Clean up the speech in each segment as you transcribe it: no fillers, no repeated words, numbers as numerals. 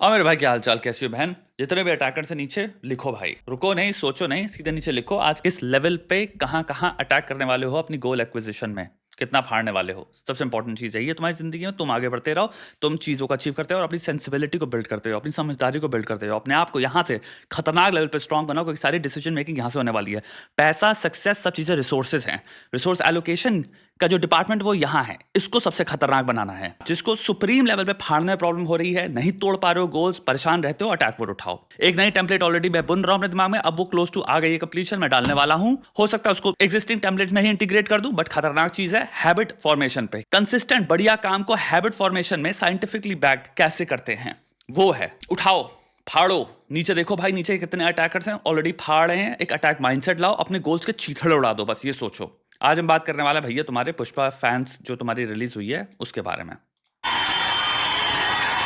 और मेरे भाई क्या हाल चाल, कैसी हो बहन? जितने भी अटैकर से नीचे लिखो भाई, रुको नहीं, सोचो नहीं, सीधे नीचे लिखो आज किस लेवल पे कहां कहां अटैक करने वाले हो अपनी गोल एक्विजिशन में, कितना फाड़ने वाले हो। सबसे इंपॉर्टेंट चीज है ये तुम्हारी जिंदगी में, तुम आगे बढ़ते रहो, तुम चीजों को अचीव करते हो और अपनी सेंसिबिलिटी को बिल्ड करते हो, अपनी समझदारी को बिल्ड करते हो, अपने आप को यहाँ से खतरनाक लेवल पे स्ट्रॉन्ग बनाओ, क्योंकि सारी डिसीजन मेकिंग यहाँ से होने वाली है। पैसा, सक्सेस, सब चीजें रिसोर्सेज हैं। रिसोर्स एलोकेशन का जो डिपार्टमेंट वो यहाँ है, इसको सबसे खतरनाक बनाना है। जिसको सुप्रीम लेवल पे फाड़ने में प्रॉब्लम हो रही है, नहीं तोड़ पा रहे हो गोल्स, परेशान रहते हो, अटैक मोड उठाओ। एक नई टेम्पलेट ऑलरेडी मैं बुन रहा हूं अपने दिमाग में, अब वो क्लोज टू आ गई है कंप्लीशन, मैं डालने वाला हूं। हो सकता है उसको एग्जिस्टिंग टेम्पलेट्स में ही इंटीग्रेट कर दूं, बट खतरनाक चीज है हैबिट फॉर्मेशन पे। कंसिस्टेंट बढ़िया काम को हैबिट फॉर्मेशन में साइंटिफिकली बैक्ड कैसे करते हैं, वो है। उठाओ, फाड़ो, नीचे देखो भाई, नीचे कितने अटैकर्स हैं, ऑलरेडी फाड़ रहे हैं। एक अटैक माइंडसेट लाओ, अपने गोल्स के चीथड़े उड़ा दो, बस ये सोचो। आज हम बात करने वाले भैया तुम्हारे पुष्पा फैंस जो तुम्हारी रिलीज हुई है उसके बारे में।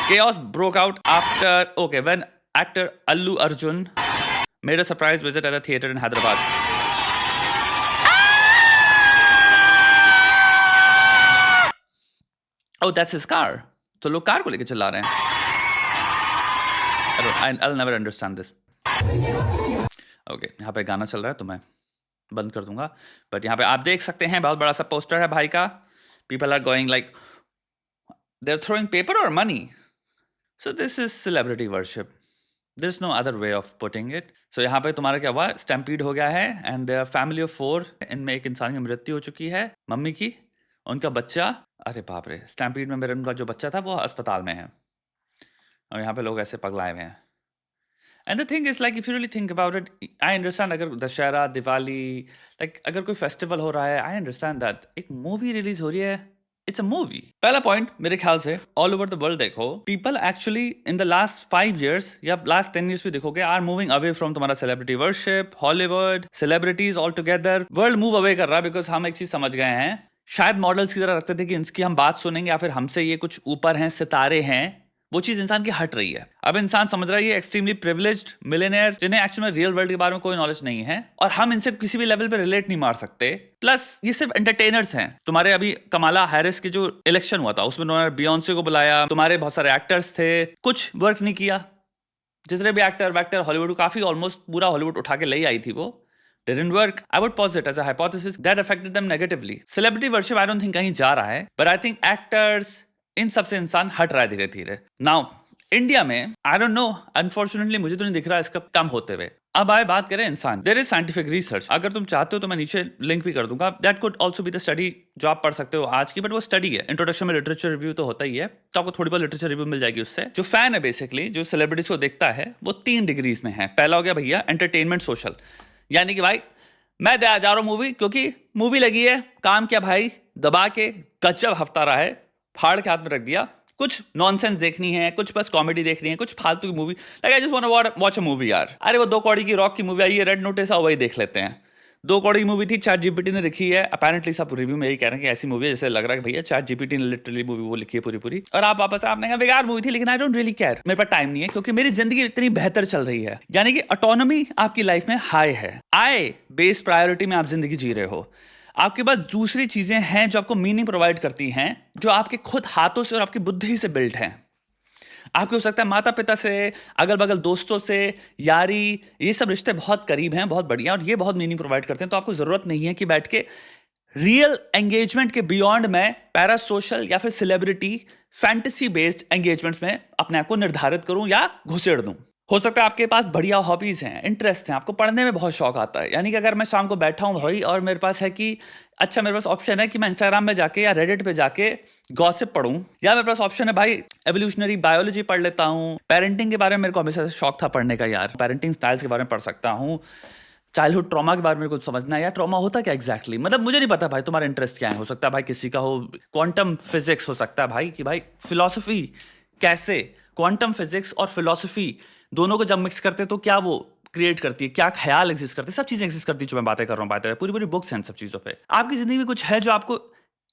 Chaos broke out when actor Allu Arjun made a surprise visit at a theater in Hyderabad. Oh, that's his car. तो लोग कार को लेके चला रहे हैं। I'll never understand this. Okay, यहाँ पे गाना चल रहा है तो मैं बंद कर दूंगा, बट यहाँ पे आप देख सकते हैं बहुत बड़ा सा पोस्टर है भाई का। People are going like they're throwing paper or money. So this is celebrity worship. There's no other way of putting it. So यहाँ पे तुम्हारा क्या हुआ, स्टैम्पीड हो गया है and there are family of 4. इनमें एक इंसान की मृत्यु हो चुकी है, मम्मी की, उनका बच्चा, अरे बाप रे, स्टैम्पीड में मेरे उनका जो बच्चा था वो अस्पताल में है और यहाँ पे लोग ऐसे पगलाए हुए हैं। And the thing is like if you really think about it, I understand अगर दशहरा, दिवाली, like अगर कोई फेस्टिवल हो रहा है, I understand that। एक मूवी रिलीज हो रही है, इट्स अ मूवी। पहला पॉइंट मेरे ख्याल से ऑल ओवर द वर्ल्ड देखो, people actually in the last 5 years या लास्ट 10 years भी देखोगे, आर मूविंग अवे फ्रॉम तुम्हारा celebrity worship, Hollywood, celebrities all together. World move away कर रहा है बिकॉज हम एक चीज समझ गए हैं, शायद मॉडल्स की तरह रखते थे कि इनकी हम बात सुनेंगे या फिर हमसे ये कुछ ऊपर हैं, सितारे हैं, वो चीज इंसान की हट रही है। अब इंसान समझ रहा है ये एक्सट्रीमली प्रिविलेज्ड मिलियनेयर जिन्हें एक्चुअली में रियल वर्ल्ड के बारे में कोई नॉलेज नहीं है और हम इनसे किसी भी लेवल पे रिलेट नहीं मार सकते। प्लस ये सिर्फ एंटरटेनर्स हैं। तुम्हारे अभी कमाला हैरिस की जो इलेक्शन हुआ था उसमें उन्होंने बियॉन्से को बुलाया, तुम्हारे बहुत सारे एक्टर्स थे, कुछ वर्क नहीं किया। जितने भी एक्टर हॉलीवुड काफी ऑलमोस्ट पूरा हॉलीवुड उठा के ले आई थी, वो didn't work. I would pose it as a hypothesis that affected them negatively. Celebrity worship I don't think कहीं जा रहा है, but I think actors, इन सबसे इंसान हट रहा है धीरे धीरे। नाउ इंडिया में आई डोंट नो, अनफॉर्चुनेटली मुझे तो नहीं दिख रहा इसका कम होते हुए। अब आए बात करें इंसान, देयर इज साइंटिफिक रिसर्च, अगर तुम चाहते हो तो मैं नीचे लिंक भी कर दूंगा, that could also be the study जो आप पढ़ सकते हो आज की, बट वो स्टडी है। इंट्रोडक्शन में लिटरेचर रिव्यू तो होता ही है, तो आपको थोड़ी बहुत लिटरेचर रिव्यू मिल जाएगी उससे। जो फैन है बेसिकली, जो सेलिब्रिटीज को देखता है, वो 3 डिग्रीज में है। पहला हो गया भैया एंटरटेनमेंट सोशल, यानी कि भाई मैं जा रहा हूँ मूवी क्योंकि मूवी लगी है, काम किया भाई, दबा के गजब हफ्ता रहा है, फाड़ के हाथ में रख दिया, कुछ नॉनसेंस देखनी है, कुछ बस कॉमेडी देखनी है, कुछ फालतू की movie, like I just want to watch a movie यार। अरे वो 2 कौड़ी की रॉक की मूवी आई है, रेड नोटिस, वही देख लेते हैं। 2 कौड़ी की मूवी थी, चैट जीपीटी ने लिखी है, अपेरेंटली सब रिव्यू में यही कह रहे हैं कि ऐसी मूवी है जैसे लग रहा है कि भैया चैट जीपीटी ने लिटरली मूवी वो लिखी है पूरी, और आप वापस आपने कहा बेकार मूवी थी, लेकिन आई डोंट रियली केयर, मेरे पास टाइम नहीं है क्योंकि मेरी जिंदगी इतनी बेहतर चल रही है। यानी कि ऑटोनॉमी आपकी लाइफ में हाई है, आय बेस्ड प्रायोरिटी में आप जिंदगी जी रहे हो, आपके पास दूसरी चीजें हैं जो आपको मीनिंग प्रोवाइड करती हैं, जो आपके खुद हाथों से और आपकी बुद्धि से बिल्ट हैं। आपके हो सकता है माता पिता से, अगल बगल दोस्तों से, यारी, ये सब रिश्ते बहुत करीब हैं, बहुत बढ़िया, और ये बहुत मीनिंग प्रोवाइड करते हैं। तो आपको जरूरत नहीं है कि बैठ के रियल एंगेजमेंट के बियॉन्ड में पैरा सोशल या फिर सेलिब्रिटी फैंटेसी बेस्ड एंगेजमेंट्स में अपने आप को निर्धारित करूं या घुसेड़ दूं। हो सकता है आपके पास बढ़िया हॉबीज हैं, इंटरेस्ट हैं, आपको पढ़ने में बहुत शौक आता है, यानी कि अगर मैं शाम को बैठा हूं भाई और मेरे पास है कि अच्छा, मेरे पास ऑप्शन है कि मैं इंस्टाग्राम में जाके या रेडिट पे जाके गॉसिप पढूं, या मेरे पास ऑप्शन है भाई एवोल्यूशनरी बायोलॉजी पढ़ लेता हूं, पेरेंटिंग के बारे में मेरे को हमेशा से शौक था पढ़ने का यार, पेरेंटिंग स्टाइल्स के बारे में पढ़ सकता हूं, चाइल्डहुड ट्रॉमा के बारे में मेरे को समझना है, या ट्रॉमा होता क्या एग्जैक्टली, मतलब मुझे नहीं पता भाई तुम्हारा इंटरेस्ट क्या है। हो सकता है भाई किसी का हो क्वांटम फिजिक्स, हो सकता है भाई कि भाई फिलॉसफी, कैसे क्वांटम फिजिक्स और फिलॉसफी दोनों को जब मिक्स करते हैं तो क्या वो क्रिएट करती है, क्या ख्याल एग्जिस्ट करते हैं, सब चीजें एग्जिस्ट करती है जो मैं बातें कर रहा हूँ, बातें पूरी बुक्स हैं सब चीजों पे। आपकी जिंदगी में कुछ है जो आपको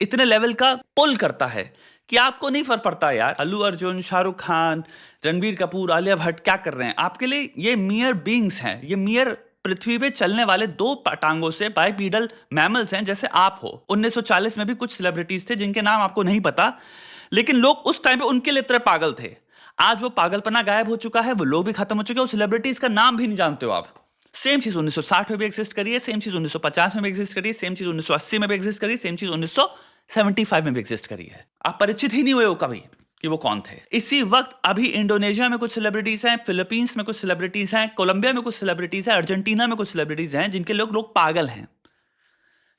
इतने लेवल का पुल करता है कि आपको नहीं फर्क पड़ता यार अल्लू अर्जुन, शाहरुख खान, रणबीर कपूर, आलिया भट्ट क्या कर रहे हैं, आपके लिए ये मियर बीइंग्स हैं, ये मियर पृथ्वी पे चलने वाले 2 टांगों से बाइपीडल मैमल्स हैं जैसे आप हो। 1940 में भी कुछ सेलिब्रिटीज थे जिनके नाम आपको नहीं पता, लेकिन लोग उस टाइम पे उनके लिए इतने पागल थे। आज वो पागलपना गायब हो चुका है, वो लोग भी खत्म हो चुके हैं, सेलिब्रिटीज का नाम भी नहीं जानते हो आप। सेम चीज 1960 में भी एग्जिस्ट करी है, सेम चीज 1950 में भी एग्जिस्ट करी है, सेम चीज 1980 में भी एग्जिस्ट करी है, सेम चीज 1975 में भी एग्जिस्ट करी है। आप परिचित ही नहीं हुए हो कभी कि वो कौन थे। इसी वक्त अभी इंडोनेशिया में कुछ सेलिब्रिटीज हैं, फिलीपींस में कुछ सेलिब्रिटीज हैं, कोलंबिया में कुछ सेलिब्रिटीज हैं, अर्जेंटीना में कुछ सेलिब्रिटीज हैं जिनके लोग पागल हैं,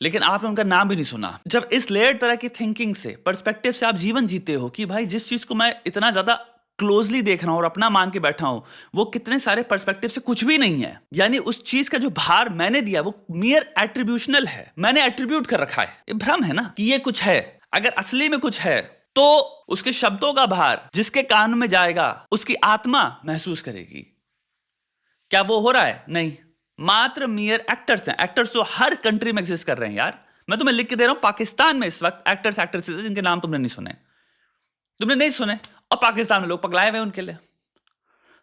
लेकिन आपने उनका नाम भी नहीं सुना। जब इस लेयर तरह की थिंकिंग से, पर्सपेक्टिव से आप जीवन जीते हो कि भाई जिस चीज को मैं इतना ज्यादा क्लोजली देख रहा हूं और अपना मान के बैठा हूं, वो कितने सारे पर्सपेक्टिव से कुछ भी नहीं है, यानी उस चीज का जो भार मैंने दिया वो मियर एट्रीब्यूशनल है, मैंने एट्रीब्यूट कर रखा है। ये भ्रम है ना कि ये कुछ है। अगर असली में कुछ है तो उसके शब्दों का भार जिसके कान में जाएगा उसकी आत्मा महसूस करेगी। क्या वो हो रहा है? नहीं, मात्र मियर एक्टर्स हैं। एक्टर्स तो हर कंट्री में एग्जिस्ट कर रहे हैं यार। मैं तुम्हें लिख के दे रहा हूं, पाकिस्तान में इस वक्त एक्टर्स एक्ट्रेसेस जिनके नाम तुमने नहीं सुने, और पाकिस्तान में लोग पगलाए हुए उनके लिए।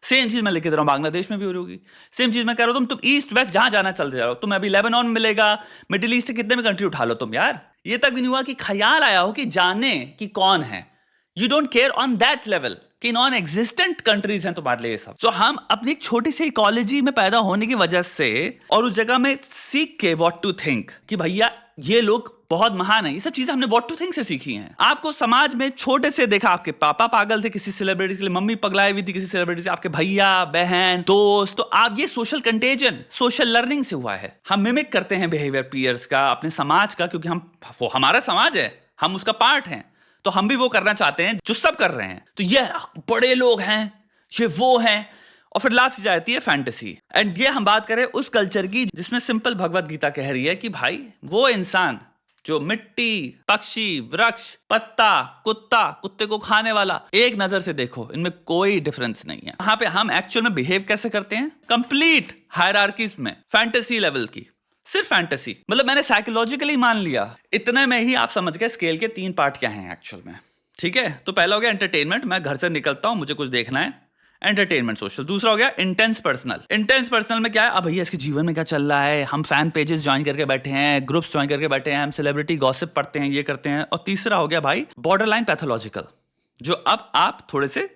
सेम चीज मैं लिख के दे रहा हूं, बांग्लादेश में भी हो रही होगी। सेम चीज मैं कह रहा हूं, तुम ईस्ट वेस्ट जहां जाना चलते जा रहे हो। तुम अभी लेबनान में मिलेगा, मिडिल ईस्ट के कितने भी कंट्री उठा लो तुम यार। ये तक भी नहीं हुआ कि ख्याल आया हो कि जाने कि कौन है। You don't care on that level कि नॉन एग्जिस्टेंट कंट्रीज हैं तुम्हारे लिए ये सब। सो हम अपनी एक छोटी सी इकोलॉजी में पैदा होने की वजह से और उस जगह में सीख के व्हाट टू थिंक कि भैया ये लोग बहुत महान है, ये सब चीजें हमने व्हाट टू थिंक से सीखी हैं। आपको समाज में छोटे से देखा, आपके पापा पागल थे किसी सेलिब्रिटी के लिए, मम्मी पगलाई हुई थी किसी सेलिब्रिटी से, आपके भैया बहन दोस्त, तो आप ये सोशल कंटेजन, सोशल लर्निंग से हुआ है। हम मिमिक करते हैं बिहेवियर पीयर्स का, अपने समाज का, क्योंकि वो हमारा समाज है, हम उसका पार्ट हैं, तो हम भी वो करना चाहते हैं जो सब कर रहे हैं। तो ये बड़े लोग हैं, ये वो हैं, और फिर लास्ट जाती है फैंटेसी। एंड ये हम बात करें उस कल्चर की जिसमें सिंपल भगवत गीता कह रही है कि भाई वो इंसान जो मिट्टी, पक्षी, वृक्ष, पत्ता, कुत्ता, कुत्ते को खाने वाला, एक नजर से देखो, इनमें कोई डिफरेंस नहीं है। यहाँ पे हम एक्चुअल में बिहेव कैसे करते हैं? कंप्लीट हायरार्कीज में, फैंटेसी लेवल की, सिर्फ फैंटेसी। मतलब मैंने साइकोलॉजिकली मान लिया, इतने में ही आप समझ गए स्केल के 3 पार्ट क्या हैं एक्चुअल में। ठीक है, तो पहला हो गया एंटरटेनमेंट, मैं घर से निकलता हूं, मुझे कुछ देखना है, एंटरटेनमेंट सोशल। दूसरा हो गया इंटेंस पर्सनल। इंटेंस पर्सनल में क्या है? अब भैया इसके जीवन में क्या चल रहा है, हम फैन पेजेस ज्वाइन करके बैठे हैं, ग्रुप्स ज्वाइन करके बैठे हैं, हम सेलिब्रिटी गॉसिप पढ़ते हैं, ये करते हैं। और तीसरा हो गया भाई बॉर्डर लाइन पैथोलॉजिकल, जो अब आप थोड़े से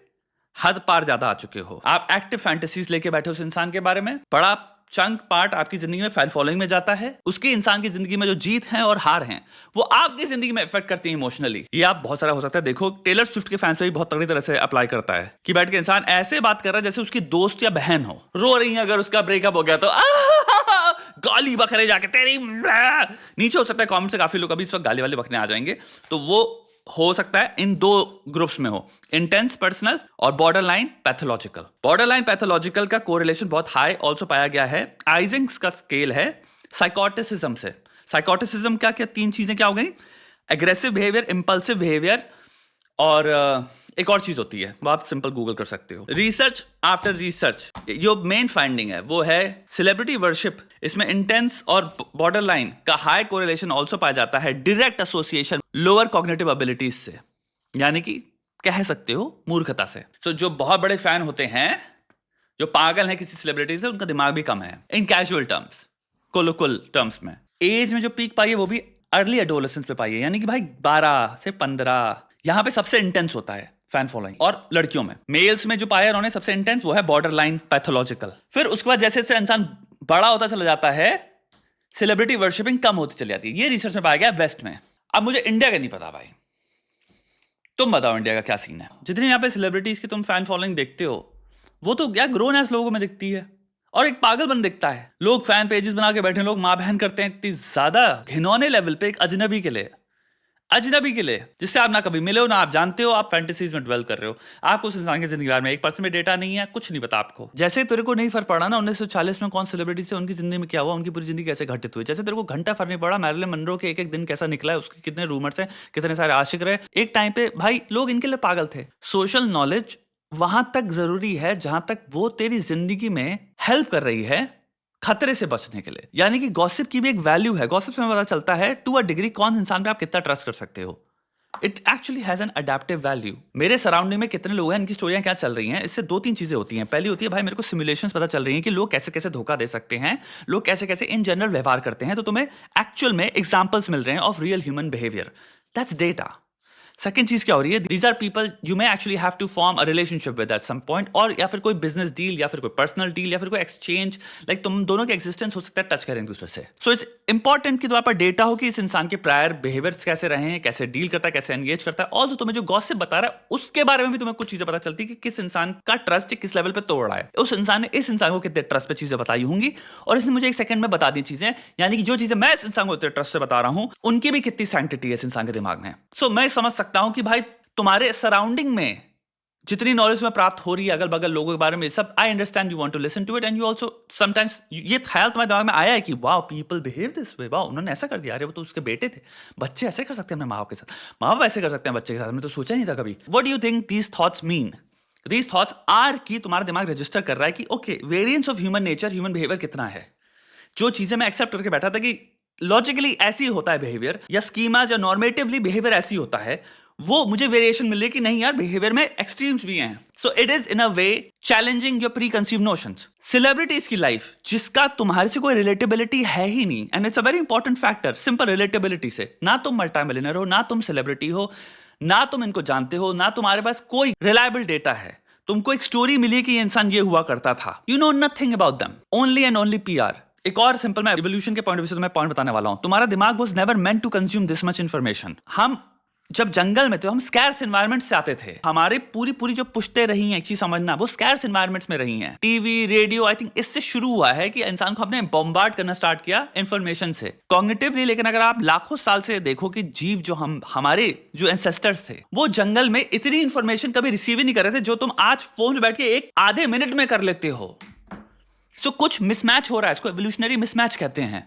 हद पार ज्यादा आ चुके हो। आप एक्टिव फैंटेसीज लेके बैठे हो उस इंसान के बारे में, बड़ा चंक पार्ट आपकी जिंदगी में फैन फॉलोइंग में जाता है। उसकी इंसान की जिंदगी में जो जीत है और हार हैं वो आपकी जिंदगी में इफेक्ट करती है इमोशनली। ये आप बहुत सारा हो सकता है, देखो टेलर स्विफ्ट के फैंस पे भी बहुत तगड़ी तरह से अप्लाई करता है कि बैठ के इंसान ऐसे बात कर रहा है जैसे उसकी दोस्त या बहन हो, रो रही है, अगर उसका ब्रेकअप हो गया तो गाली बकरे जाके तेरी नीचे। हो सकता है कमेंट से काफी लोग अभी इस वक्त गाली वाले बकने आ जाएंगे, तो वो हो सकता है इन 2 ग्रुप्स में हो, इंटेंस पर्सनल और border line pathological. Border line pathological का कोरिलेशन बहुत हाई ऑल्सो पाया गया है। आइजिंग्स का स्केल है साइकोटिसिज्म से। साइकोटिसिज्म क्या क्या 3 चीजें क्या हो गई? एग्रेसिव बिहेवियर, इंपल्सिव बिहेवियर, और एक और चीज होती है, वो आप सिंपल गूगल कर सकते हो। रिसर्च आफ्टर रिसर्च जो मेन फाइंडिंग है वो है सेलिब्रिटी वर्शिप। इसमें इंटेंस और बॉर्डर लाइन का हाई कोरिलेशन ऑल्सो पाया जाता है, direct association lower cognitive abilities से, यानी कि कह सकते हो मूर्खता से। सो जो बहुत बड़े फैन होते हैं, जो पागल हैं किसी सेलिब्रिटी से, उनका दिमाग भी कम है इन कैजुअल टर्म्स, कोलोक्वल टर्म्स में। एज में जो पीक पाई है वो भी अर्ली एडोलेसेंस पे पाई है, यानी कि भाई 12 से 15 यहां पे सबसे इंटेंस होता है फैन फॉलोइंग। और लड़कियों में, मेल्स में जो पाया उन्होंने सबसे इंटेंस वो है बॉर्डर लाइन पैथोलॉजिकल। फिर उसके बाद जैसे जैसे इंसान बड़ा होता चला जाता है, सेलिब्रिटी वर्शिपिंग कम होती चली जाती है। ये रिसर्च में पाया गया वेस्ट में। अब मुझे इंडिया का नहीं पता भाई, तुम बताओ इंडिया का क्या सीन है। जितनी यहाँ पे सेलिब्रिटीज की तुम फैन फॉलोइंग देखते हो वो तो क्या ग्रोन एस लोगों में दिखती है, और एक पागलपन दिखता है। लोग फैन पेजेस बना के बैठे, लोग माँ बहन करते हैं इतनी ज्यादा घिनौने लेवल पे एक अजनबी के लिए, जिससे आप ना कभी मिले हो ना आप जानते हो, आप फैंटेसीज में डवेल कर रहे हो। आपको उस इंसान की जिंदगी में 1% में डेटा नहीं है, कुछ नहीं पता आपको। जैसे तेरे को नहीं फर्क पड़ा ना 1940 में कौन सेलिब्रिटी थे, उनकी जिंदगी में क्या हुआ, उनकी पूरी जिंदगी कैसे घटित हुई, जैसे तेरे को घंटा फर्क नहीं पड़ा मैरिलन मनरो के एक दिन कैसा निकला है, उसके कितने रूमर्स हैं, कितने सारे आशिक रहे एक टाइम पे। भाई लोग इनके लिए पागल थे। सोशल नॉलेज वहां तक जरूरी है जहां तक वो तेरी जिंदगी में हेल्प कर रही है खतरे से बचने के लिए। यानी कि गॉसिप की भी एक वैल्यू है। गॉसिप में पता चलता है टू अ डिग्री कौन इंसान पे आप कितना ट्रस्ट कर सकते हो। It actually has an adaptive value. मेरे सराउंडिंग में कितने लोग हैं, इनकी स्टोरियां क्या चल रही हैं, इससे 2-3 चीजें होती हैं। पहली होती है भाई मेरे को सिमुलेशंस पता चल रही हैं कि लोग कैसे कैसे धोखा दे सकते हैं, लोग कैसे कैसे इन जनरल व्यवहार करते हैं, तो तुम्हें एक्चुअल में एग्जांपल्स मिल रहे हैं of real human behaviour. That's data. Second चीज क्या हो रही है, these are people you may actually have to form a relationship with at some point, और या फिर कोई बिजनेस डील या फिर कोई पर्सनल डील या फिर कोई एक्सचेंज, लाइक तुम दोनों के एक्सिस्टेंस हो सकता है टच करें एक दूसरे से. सो इट्स इंपॉर्टेंट कि तुम्हारे पास डेटा हो कि इस इंसान के प्रायर बिहेवियर्स कैसे रहे हैं, कैसे डील करता है, कैसे एंगेज करता है. और तुम्हें जो गॉसिप बता रहा है उसके बारे में भी तुम्हें कुछ चीजें पता चलती है कि किस इंसान का ट्रस्ट किस लेवल पे तोड़ रहा है, उस इंसान ने इस इंसान को कितने ट्रस्ट पे चीजें बताई होंगी, और इसने मुझे एक सेकंड में बता दी चीजें, यानी कि जो चीजें मैं इस इंसान को इतने ट्रस्ट से बता रहा हूं उनकी भी कितनी सैंक्टिटी है इस इंसान के दिमाग में. सो मैं समझ सकता हूं कि भाई तुम्हारे सराउंडिंग में जितनी नॉलेज में प्राप्त हो रही है अगल बगल लोगों के बारे में सब, I understand you want to listen to it, and you also sometimes ये ख्याल तुम्हारे दिमाग में आया है कि wow people behave this way, wow उन्होंने ऐसा कर दिया, अरे वो तो उसके बेटे थे, बच्चे ऐसे कर सकते हैं अपने माँ बाप के साथ, माँ बाप ऐसे कर सकते हैं बच्चे के साथ, मैंने तो सोचा नहीं था कभी. What do you think these thoughts mean? These thoughts are कि तुम्हारा दिमाग रजिस्टर कर रहा है कि okay variance of human nature, human behaviour कितना है. जो चीजें मैं एक्सेप्ट करके बैठा था कि लॉजिकली ऐसी होता है बिहेवियर, या स्कीमाज या नॉर्मेटिवली बिहेवियर ऐसी होता है, वो मुझे वेरिएशन मिल रही है कि नहीं यार बिहेवियर में एक्सट्रीम्स भी हैं. So it is in a way challenging your pre conceive notions. Celebrities की लाइफ जिसका तुम्हारे से कोई रिलेटेबिलिटी है ही नहीं, and it's a very important factor, simple relatability से. ना तुम मल्टी मिलियनर हो, ना तुम सेलिब्रिटी हो, ना तुम इनको जानते हो, ना तुम्हारे पास कोई रिलायबल डेटा है. तुमको एक स्टोरी मिली कि ये इंसान ये हुआ करता था, you know nothing about them, only and only PR. एक और सिंपल मैं इवोल्यूशन के पॉइंट ऑफ व्यू से तुम्हें पॉइंट बताने वाला हूं. तुम्हारा दिमाग was never meant to consume this much information. हम जब जंगल में थे हम स्कैर्स एनवायरनमेंट से आते थे. हमारी पूरी जो पुश्ते रही हैं, एक चीज समझना, वो स्कैर्स एनवायरनमेंट्स में रही हैं. टीवी रेडियो आई थिंक इससे शुरू हुआ है कि इंसान को हमने बॉम्बार्ड करना स्टार्ट किया इंफॉर्मेशन से कॉग्निटिवली. लेकिन अगर आप लाखों साल से देखो कि जीव जो हमारे जो एंसेस्टर्स थे वो जंगल में इतनी इंफॉर्मेशन कभी रिसीव ही नहीं कर रहे थे जो तुम आज फोन में बैठ के एक आधे मिनट में कर लेते हो. सो कुछ मिसमैच हो रहा है, इसको एवोल्यूशनरी मिसमैच कहते हैं.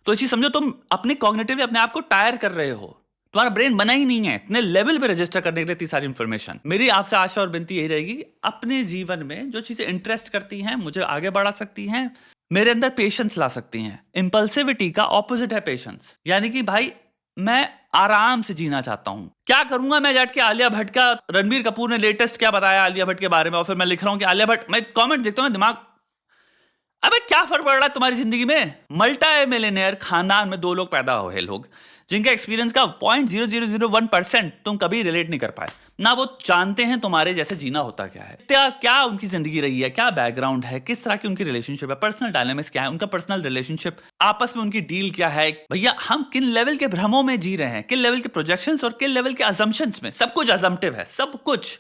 तो ये चीज समझो, तुम अपने कॉग्निटिवली अपने आप को टायर कर रहे हो. तुम्हारा ब्रेन बना ही नहीं है इतने लेवल पे रजिस्टर करने के लिए इतनी सारी इंफॉर्मेशन. मेरी आपसे आशा और विनती यही रहेगी, अपने जीवन में जो चीजें इंटरेस्ट करती हैं, मुझे आगे बढ़ा सकती हैं, मेरे अंदर पेशेंस ला सकती हैं. इंपल्सिविटी का ऑपोजिट है पेशेंस, यानी कि भाई मैं आराम से जीना चाहता हूं. क्या करूंगा मैं जाट के आलिया भट्ट का, रणबीर कपूर ने लेटेस्ट क्या बताया आलिया भट्ट के बारे में, और फिर मैं लिख रहा हूं कि आलिया भट्ट, मैं कॉमेंट देखता हूं दिमाग, अबे क्या फर्क पड़ रहा है तुम्हारी जिंदगी में. मल्टी मिलियनेयर खानदान में 2 लोग पैदा हुए, लोग जिनका एक्सपीरियंस का 0.0001% तुम कभी रिलेट नहीं कर पाए, ना वो जानते हैं तुम्हारे जैसे जीना होता क्या है, क्या उनकी जिंदगी रही है, क्या बैकग्राउंड है, किस तरह की उनकी रिलेशनशिप है, पर्सनल डायनामिक्स क्या है, उनका पर्सनल रिलेशनशिप आपस में उनकी डील क्या है. भैया हम किन लेवल के भ्रमों में जी रहे हैं, किन लेवल के प्रोजेक्शंस और किन लेवल के अजम्पशंस में. सब कुछ अजम्पटिव है, सब कुछ.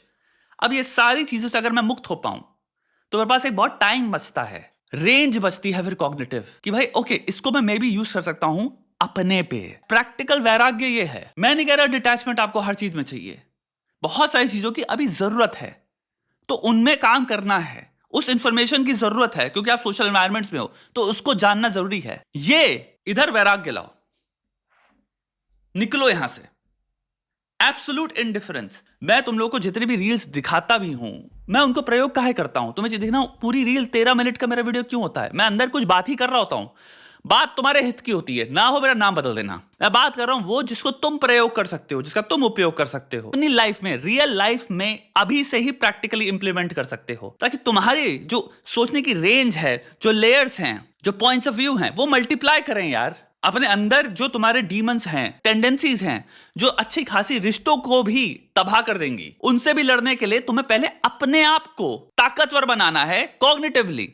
अब ये सारी चीजों से अगर मैं मुक्त हो पाऊं तो मेरे पास एक बहुत टाइम बचता है, रेंज बचती है फिर कॉग्निटिव कि भाई ओके इसको मैं भी यूज कर सकता हूं अपने पे. प्रैक्टिकल वैराग्य ये है. मैं नहीं कह रहा डिटैचमेंट आपको हर चीज में चाहिए, बहुत सारी चीजों की अभी जरूरत है तो उनमें काम करना है. उस इंफॉर्मेशन की जरूरत है क्योंकि आप सोशल एनवायरनमेंट्स में हो तो उसको जानना जरूरी है. ये इधर वैराग्य लाओ, निकलो यहां से. Absolute indifference. मैं तुम लोगों को जितने भी रील्स दिखाता भी हूं, मैं उनको प्रयोग काहे करता हूं. तुम्हें देखना पूरी रील 13 मिनट का मेरा वीडियो क्यों होता है, मैं अंदर कुछ बात ही कर रहा होता हूं. बात तुम्हारे हित की होती है, ना हो मेरा नाम बदल देना. मैं बात कर रहा हूं वो जिसको तुम प्रयोग कर सकते हो, जिसका तुम उपयोग कर सकते हो अपनी लाइफ में, रियल लाइफ में अभी से ही प्रैक्टिकली इंप्लीमेंट कर सकते हो, ताकि तुम्हारी जो सोचने की रेंज है, जो लेयर्स हैं, जो पॉइंट्स ऑफ व्यू हैं, वो मल्टीप्लाई करें यार. अपने अंदर जो तुम्हारे डीमंस हैं, टेंडेंसीज हैं, जो अच्छी खासी रिश्तों को भी तबाह कर देंगी, उनसे भी लड़ने के लिए तुम्हें पहले अपने आप को ताकतवर बनाना है. कॉग्निटिवली,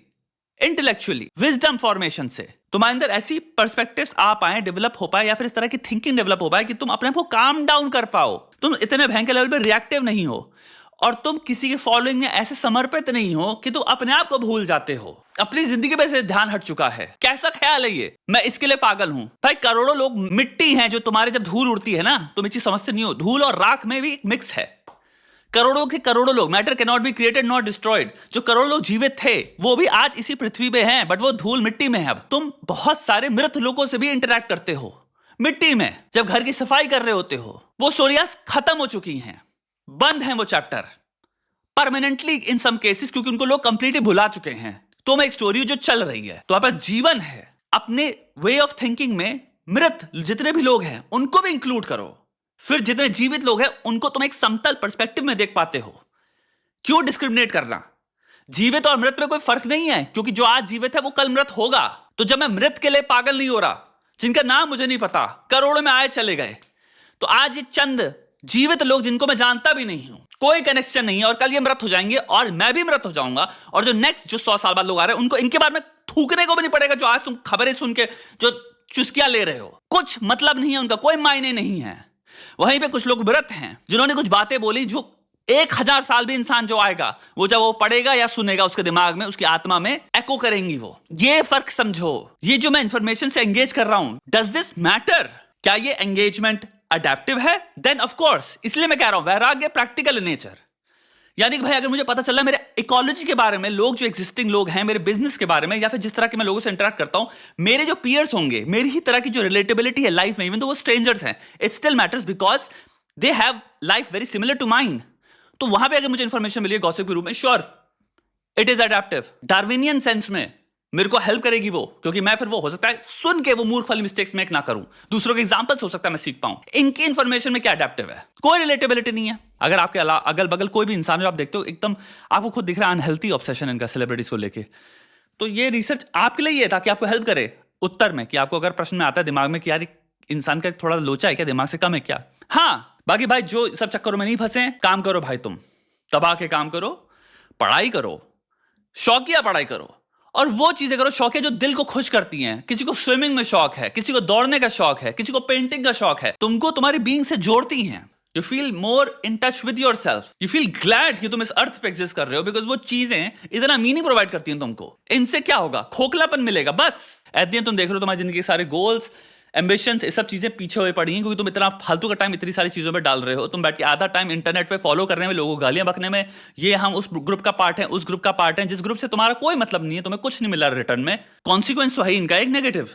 इंटेलेक्चुअली, विजडम फॉर्मेशन से तुम्हारे अंदर ऐसी पर्सपेक्टिव्स आ पाए, डेवलप हो पाए, या फिर इस तरह की थिंकिंग डेवलप हो पाए कि तुम अपने आप को काम डाउन कर पाओ. तुम इतने भयंकर लेवल पे रिएक्टिव नहीं हो, और तुम किसी के फॉलोइंग में ऐसे समर्पित नहीं हो कि तुम अपने आप को भूल जाते हो. अपनी जिंदगी में से ध्यान हट चुका है. कैसा ख्याल है ये, मैं इसके लिए पागल हूं. भाई करोड़ों लोग मिट्टी हैं, जो तुम्हारे जब धूल उड़ती है ना, तुम ये चीज समझते नहीं हो, धूल और राख में भी एक मिक्स है. करोड़ों के करोड़ों लोग, matter can not be created not destroyed, जो करोड़ों लोग जीवित थे वो भी आज इसी पृथ्वी पे हैं, बट वो धूल मिट्टी में है. अब तुम बहुत सारे मृत लोगों से भी इंटरैक्ट करते हो मिट्टी में, जब घर की सफाई कर रहे होते हो. वो स्टोरियाज खत्म हो चुकी हैं, बंद हैं वो chapter permanently in some cases, क्योंकि उनको लोग कंप्लीटली भुला चुके हैं. तुम एक स्टोरी जो चल रही है, तो आपका जीवन है. अपने वे ऑफ थिंकिंग में मृत जितने भी लोग हैं उनको भी इंक्लूड करो, फिर जितने जीवित लोग हैं उनको तुम एक समतल पर्सपेक्टिव में देख पाते हो. क्यों डिस्क्रिमिनेट करना? जीवित और मृत में कोई फर्क नहीं है, क्योंकि जो आज जीवित है वो कल मृत होगा. तो जब मैं मृत के लिए पागल नहीं हो रहा, जिनका नाम मुझे नहीं पता, करोड़ों में आए चले गए, तो आज ये चंद जीवित लोग जिनको मैं जानता भी नहीं हूं, कोई कनेक्शन नहीं है, और कल ये मृत हो जाएंगे और मैं भी मृत हो जाऊंगा, और जो नेक्स्ट जो 100 साल बाद लोग आ रहे हैं उनको इनके बारे में थूकने को भी नहीं पड़ेगा, जो आज तुम खबरें सुन के जो चुस्कियां ले रहे हो, कुछ मतलब नहीं है उनका, कोई मायने नहीं है। वहीं पे कुछ लोग मृत हैं जिन्होंने कुछ बातें बोली जो 1000 साल भी इंसान जो आएगा वो जब वो पढ़ेगा या सुनेगा उसके दिमाग में, उसकी आत्मा में एको करेंगी वो। ये फर्क समझो। ये जो मैं इंफॉर्मेशन से एंगेज कर रहा हूं, डज दिस मैटर? क्या ये एंगेजमेंट अडेप्टिव है? Then of course. इसलिए मैं कह रहा हूं वैराग्य प्रैक्टिकल इन नेचर। यानी कि भाई अगर मुझे पता चला मेरे इकोलॉजी के बारे में, लोग जो एग्जिस्टिंग लोग हैं, मेरे बिजनेस के बारे में, या फिर जिस तरह के मैं लोगों से इंटरेक्ट करता हूं, मेरे जो पीयर्स होंगे, मेरी ही तरह की जो रिलेटेबिलिटी है लाइफ में, इवन तो वो स्ट्रेंजर्स हैं, it still matters because they have life very similar to mine. तो वहां पे अगर मुझे इंफॉर्मेशन मिली है गॉसिप के रूप में, sure it is adaptive. Darwinian sense में मेरे को हेल्प करेगी वो, क्योंकि मैं फिर वो हो सकता है सुन के वो मूर्ख वाली मिस्टेक्स मेक ना करूं, दूसरों के एग्जांपल्स हो सकता है मैं सीख पाऊं। इनकी इंफॉर्मेशन में क्या अडेप्टिव है? कोई रिलेटेबिलिटी नहीं है। अगर आपके अगल बगल कोई भी इंसान जो आप देखते हो एकदम आपको खुद दिख रहा है अनहेल्थी ऑब्सेशन इनका सेलिब्रिटीज को लेके, तो ये रिसर्च आपके लिए ही है ताकि आपको हेल्प करे उत्तर में, कि आपको अगर प्रश्न में आता है दिमाग में कि यार इंसान का थोड़ा लोचा है क्या, दिमाग से कम है क्या। हाँ, बाकी भाई जो सब चक्करों में नहीं फंसे, काम करो भाई, तुम दबा के काम करो, पढ़ाई करो, शौकिया पढ़ाई करो, और वो चीजें करो शौकिया जो दिल को खुश करती हैं। किसी को स्विमिंग में शौक है, किसी को दौड़ने का शौक है, किसी को पेंटिंग का शौक है, तुमको तुम्हारी बीइंग से जोड़ती हैं। You feel more in touch with your self, you feel glad कि तुम इस अर्थ पे एग्जिस्ट कर रहे हो, बिकॉज वो चीजें इतना मीनिंग प्रोवाइड करती हैं तुमको। इनसे क्या होगा? खोखलापन मिलेगा बस। एट द एंड तुम देख रहे हो तुम्हारी जिंदगी के सारे गोल्स, एम्बिशंस, ये सब चीजें पीछे हुए पड़ी हैं, क्योंकि तुम इतना फालतू का टाइम इतनी सारी चीजों में डाल रहे हो। तुम बैठ के आधा टाइम इंटरनेट पे फॉलो करने में, लोगों को गालियां बकने में, ये हम उस ग्रुप का पार्ट है, उस ग्रुप का पार्ट है, जिस ग्रुप से तुम्हारा कोई मतलब नहीं है, तुम्हें कुछ नहीं मिला रिटर्न में। कॉन्सिक्वेंस तो है इनका एक नेगेटिव।